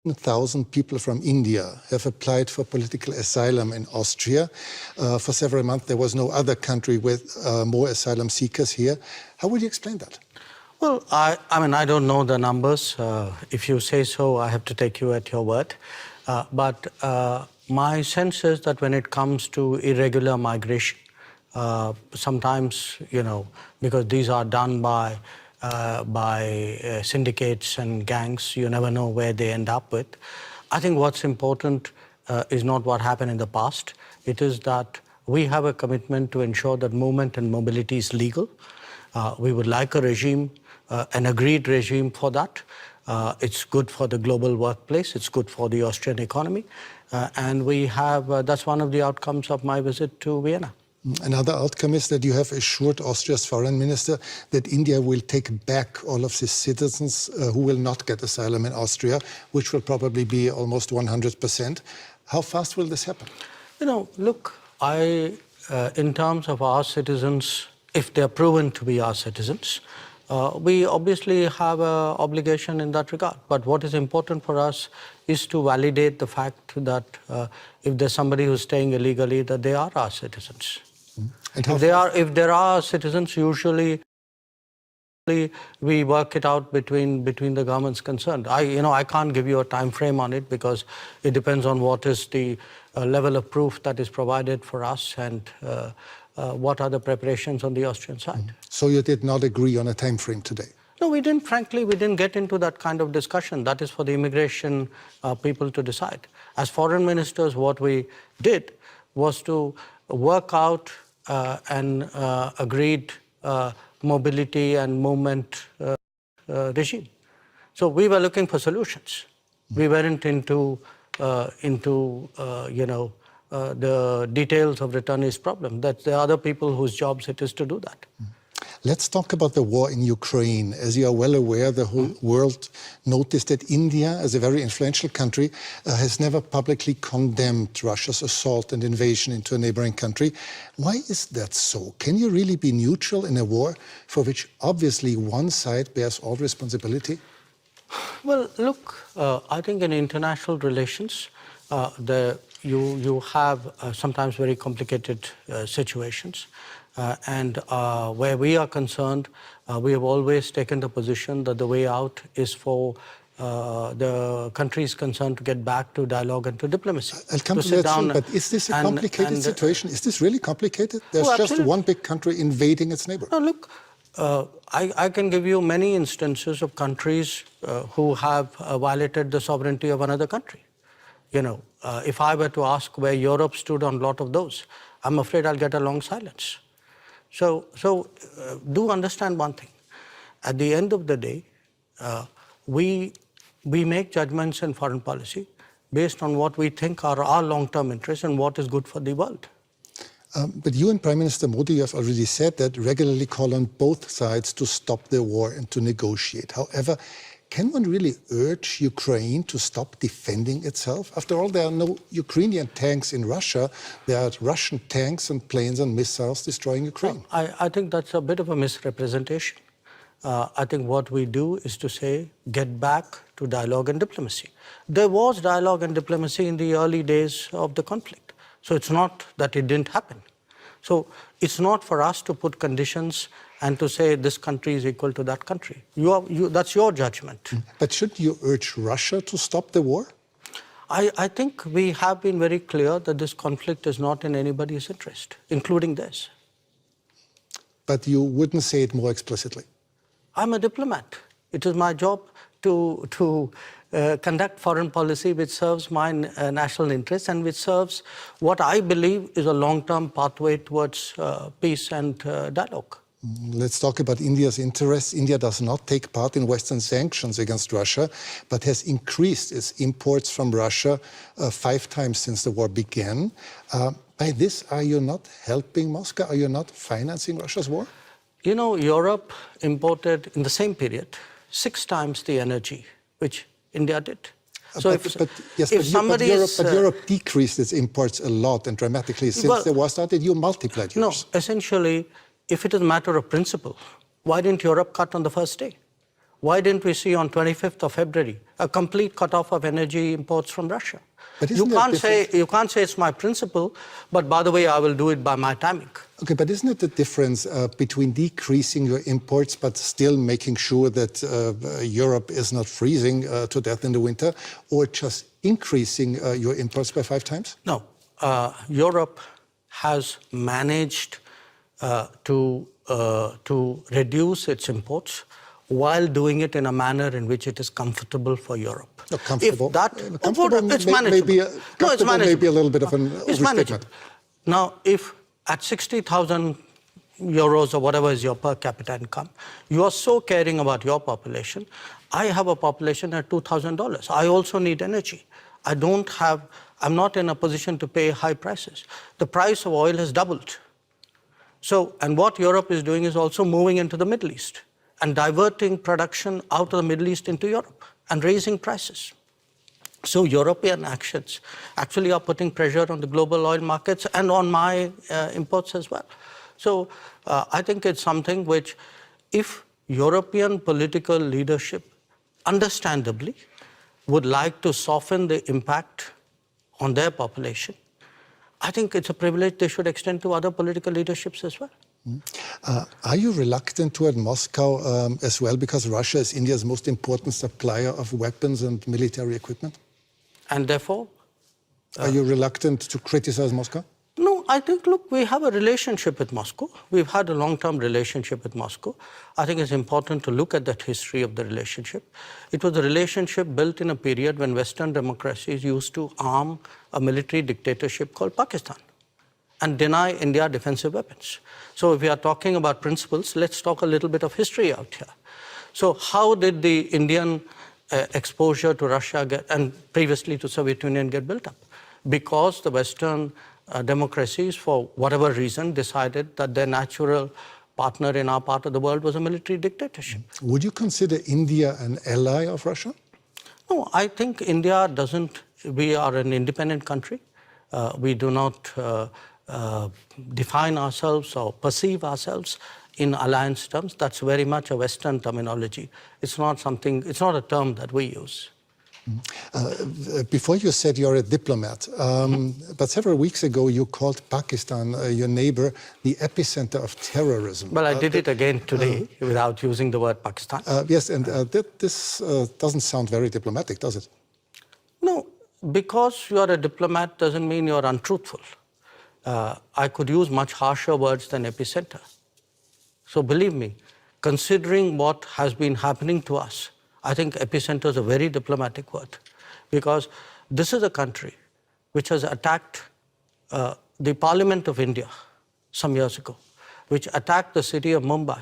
1,000 people from India have applied for political asylum in Austria. For several months, there was no other country with more asylum seekers here. How would you explain that? Well, I mean, I don't know the numbers. If you say so, I have to take you at your word. But my sense is that when it comes to irregular migration, sometimes, you know, because these are done by syndicates and gangs, you never know where they end up with. I think what's important is not what happened in the past. It is that we have a commitment to ensure that movement and mobility is legal. We would like a regime, an agreed regime for that. It's good for the global workplace. It's good for the Austrian economy. And we have, that's one of the outcomes of my visit to Vienna. Another outcome is that you have assured Austria's foreign minister that India will take back all of its citizens who will not get asylum in Austria, which will probably be almost 100%. How fast will this happen? You know, look, in terms of our citizens, if they're proven to be our citizens, we obviously have an obligation in that regard. But what is important for us is to validate the fact that if there's somebody who's staying illegally, that they are our citizens. And if there are citizens, usually we work it out between the governments concerned. I can't give you a time frame on it because it depends on what is the level of proof that is provided for us and what are the preparations on the Austrian side. So you did not agree on a time frame today? No, we didn't. Frankly, we didn't get into that kind of discussion. That is for the immigration people to decide. As foreign ministers, what we did was to work out an agreed mobility and movement regime. So we were looking for solutions. We weren't into the details of returnees' problem. That there are other people whose jobs it is to do that. Let's talk about the war in Ukraine. As you are well aware, the whole world noticed that India, as a very influential country, has never publicly condemned Russia's assault and invasion into a neighboring country. Why is that so? Can you really be neutral in a war for which obviously one side bears all responsibility? Well, look, I think in international relations, you have sometimes very complicated situations. And where we are concerned, we have always taken the position that the way out is for the countries concerned to get back to dialogue and to diplomacy. I'll come to that soon, but is this a complicated situation? Is this really complicated? There's just one big country invading its neighbor. No, look, I can give you many instances of countries who have violated the sovereignty of another country. You know, if I were to ask where Europe stood on a lot of those, I'm afraid I'll get a long silence. So do understand one thing. At the end of the day, we make judgments in foreign policy based on what we think are our long-term interests and what is good for the world. But you and Prime Minister Modi have already said that regularly call on both sides to stop the war and to negotiate. However, can one really urge Ukraine to stop defending itself? After all, there are no Ukrainian tanks in Russia. There are Russian tanks and planes and missiles destroying Ukraine. I think that's a bit of a misrepresentation. I think what we do is to say, get back to dialogue and diplomacy. There was dialogue and diplomacy in the early days of the conflict. So it's not that it didn't happen. So it's not for us to put conditions and to say this country is equal to that country. That's your judgment. But should you urge Russia to stop the war? I think we have been very clear that this conflict is not in anybody's interest, including theirs. But you wouldn't say it more explicitly? I'm a diplomat. It is my job to conduct foreign policy which serves my national interests and which serves what I believe is a long-term pathway towards peace and dialogue. Let's talk about India's interests. India does not take part in Western sanctions against Russia, but has increased its imports from Russia 5 times since the war began. By this, are you not helping Moscow? Are you not financing Russia's war? You know, Europe imported in the same period 6 times the energy which India did. So Europe decreased its imports a lot and dramatically since the war started. You multiplied yours. No, essentially, if it is a matter of principle, why didn't Europe cut on the first day? Why didn't we see on 25th of February a complete cutoff of energy imports from Russia? But You can't say it's my principle, but by the way, I will do it by my timing. Okay, but isn't it the difference between decreasing your imports but still making sure that Europe is not freezing to death in the winter, or just increasing your imports by 5 times? No, Europe has managed to reduce its imports while doing it in a manner in which it is comfortable for Europe. Comfortable. If that, comfortable it's manageable. It's manageable. Maybe a little bit of an It's manageable. Now, if at 60,000 euros or whatever is your per capita income, you are so caring about your population. I have a population at $2,000. I also need energy. I'm not in a position to pay high prices. The price of oil has doubled. So, and what Europe is doing is also moving into the Middle East and diverting production out of the Middle East into Europe and raising prices. So European actions actually are putting pressure on the global oil markets and on my imports as well. So I think it's something which, if European political leadership understandably would like to soften the impact on their population, I think it's a privilege they should extend to other political leaderships as well. Are you reluctant toward Moscow as well, because Russia is India's most important supplier of weapons and military equipment? And therefore? Are you reluctant to criticize Moscow? No, I think, look, we have a relationship with Moscow. We've had a long-term relationship with Moscow. I think it's important to look at that history of the relationship. It was a relationship built in a period when Western democracies used to arm a military dictatorship called Pakistan and deny India defensive weapons. So if we are talking about principles, let's talk a little bit of history out here. So how did the Indian exposure to Russia and previously to Soviet Union get built up? Because the Western democracies, for whatever reason, decided that their natural partner in our part of the world was a military dictatorship. Would you consider India an ally of Russia? No, I think India doesn't. We are an independent country. We do not define ourselves or perceive ourselves in alliance terms. That's very much a Western terminology. It's not a term that we use. Before you said you're a diplomat, but several weeks ago you called Pakistan, your neighbor, the epicenter of terrorism. Well, I did it again today without using the word Pakistan. Yes, and this doesn't sound very diplomatic, does it? No, because you are a diplomat doesn't mean you're untruthful. I could use much harsher words than epicenter. So believe me, considering what has been happening to us, I think epicenter is a very diplomatic word, because this is a country which has attacked the Parliament of India some years ago, which attacked the city of Mumbai,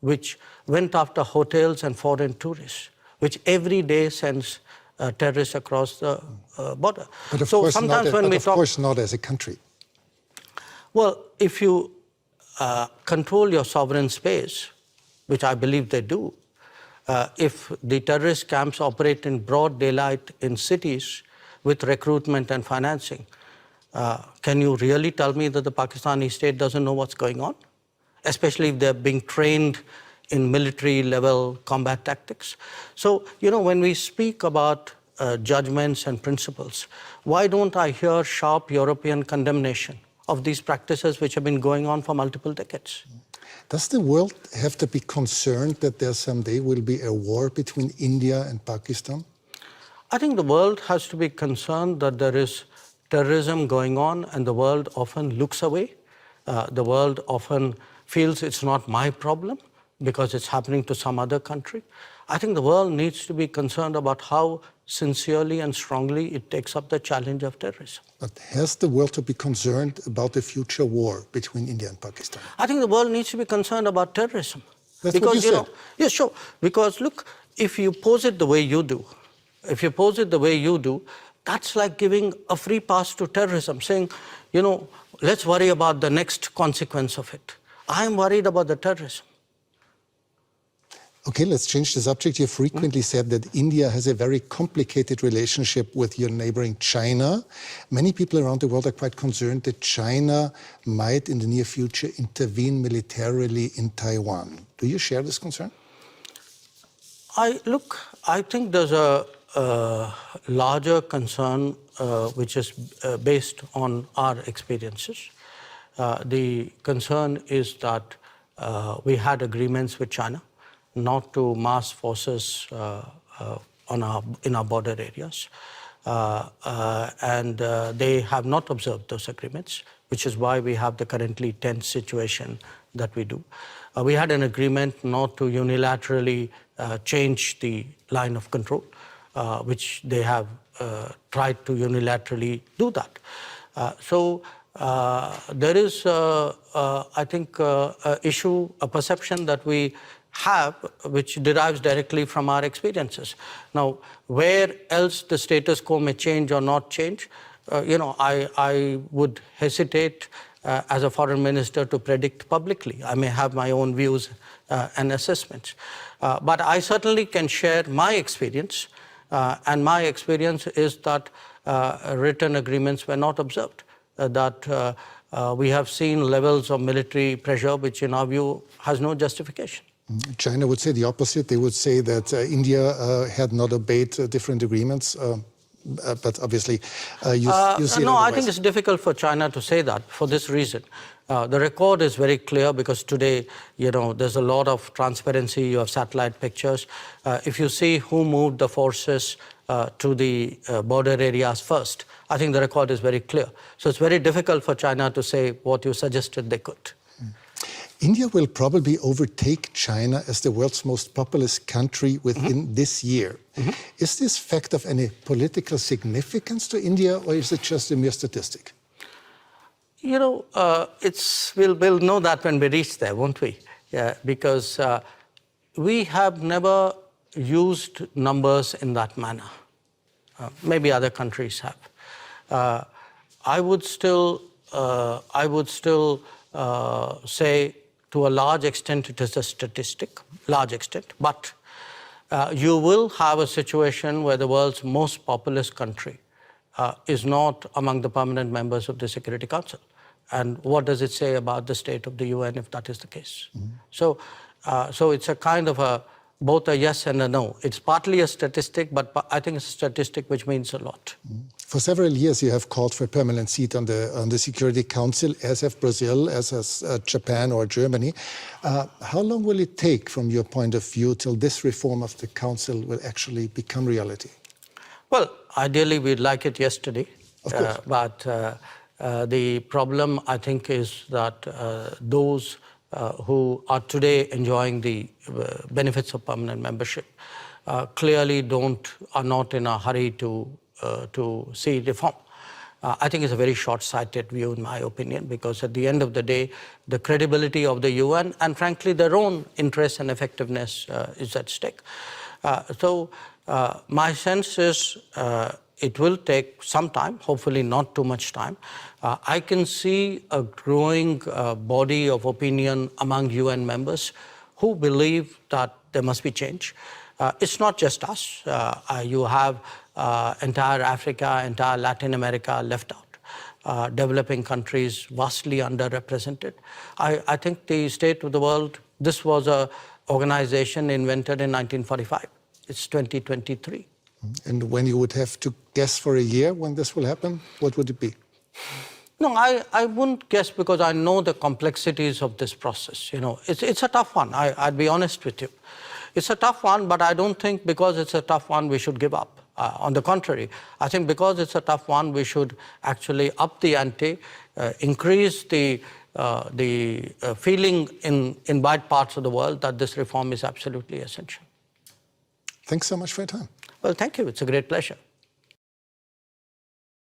which went after hotels and foreign tourists, which every day sends terrorists across the border. But of course not as a country. Well, if you control your sovereign space, which I believe they do, if the terrorist camps operate in broad daylight in cities with recruitment and financing, can you really tell me that the Pakistani state doesn't know what's going on? Especially if they're being trained in military-level combat tactics. So, when we speak about judgments and principles, why don't I hear sharp European condemnation of these practices which have been going on for multiple decades? Does the world have to be concerned that there someday will be a war between India and Pakistan? I think the world has to be concerned that there is terrorism going on, and the world often looks away. The world often feels it's not my problem because it's happening to some other country. I think the world needs to be concerned about how sincerely and strongly it takes up the challenge of terrorism. But has the world to be concerned about the future war between India and Pakistan? I think the world needs to be concerned about terrorism. That's what you said. Yeah, sure. Because look, if you pose it the way you do, that's like giving a free pass to terrorism, saying, let's worry about the next consequence of it. I am worried about the terrorism. Okay, let's change the subject. You frequently said that India has a very complicated relationship with your neighboring China. Many people around the world are quite concerned that China might, in the near future, intervene militarily in Taiwan. Do you share this concern? I think there's a larger concern which is based on our experiences. The concern is that we had agreements with China not to mass forces in our border areas. And they have not observed those agreements, which is why we have the currently tense situation that we do. We had an agreement not to unilaterally change the line of control, which they have tried to unilaterally do that. So there is, I think, an issue, a perception that we have which derives directly from our experiences. Now, where else the status quo may change or not change, I would hesitate as a foreign minister to predict publicly. I may have my own views and assessments. But I certainly can share my experience, and my experience is that written agreements were not observed, that we have seen levels of military pressure which in our view has no justification. China would say the opposite. They would say that India had not obeyed different agreements. But obviously, you see it No, I otherwise. think it's difficult for China to say that for this reason. The record is very clear because today, there's a lot of transparency. You have satellite pictures. If you see who moved the forces to the border areas first, I think the record is very clear. So it's very difficult for China to say what you suggested they could. India will probably overtake China as the world's most populous country within this year. Is this fact of any political significance to India, or is it just a mere statistic? We'll know that when we reach there, won't we? Yeah, because we have never used numbers in that manner. Maybe other countries have. I would still say, to a large extent, it is a statistic, large extent. But you will have a situation where the world's most populous country is not among the permanent members of the Security Council. And what does it say about the state of the UN if that is the case? So it's a kind of both a yes and a no. It's partly a statistic, but I think it's a statistic which means a lot. For several years, you have called for a permanent seat on the Security Council, as have Brazil, as has Japan or Germany. How long will it take, from your point of view, till this reform of the Council will actually become reality? Well, ideally, we'd like it yesterday. Of course. But the problem, I think, is that those who are today enjoying the benefits of permanent membership clearly are not in a hurry to see reform. I think it's a very short-sighted view, in my opinion, because at the end of the day, the credibility of the UN and, frankly, their own interest and effectiveness is at stake. So my sense is it will take some time, hopefully not too much time. I can see a growing body of opinion among UN members who believe that there must be change. It's not just us. You have entire Africa, entire Latin America left out. Developing countries vastly underrepresented. I think the state of the world, this was an organization invented in 1945. It's 2023. And when you would have to guess for a year when this will happen, what would it be? No, I wouldn't guess, because I know the complexities of this process. It's a tough one. I'd be honest with you. It's a tough one, but I don't think because it's a tough one we should give up. On the contrary, I think because it's a tough one, we should actually up the ante, increase the feeling in wide parts of the world that this reform is absolutely essential. Thanks so much for your time. Well, thank you. It's a great pleasure.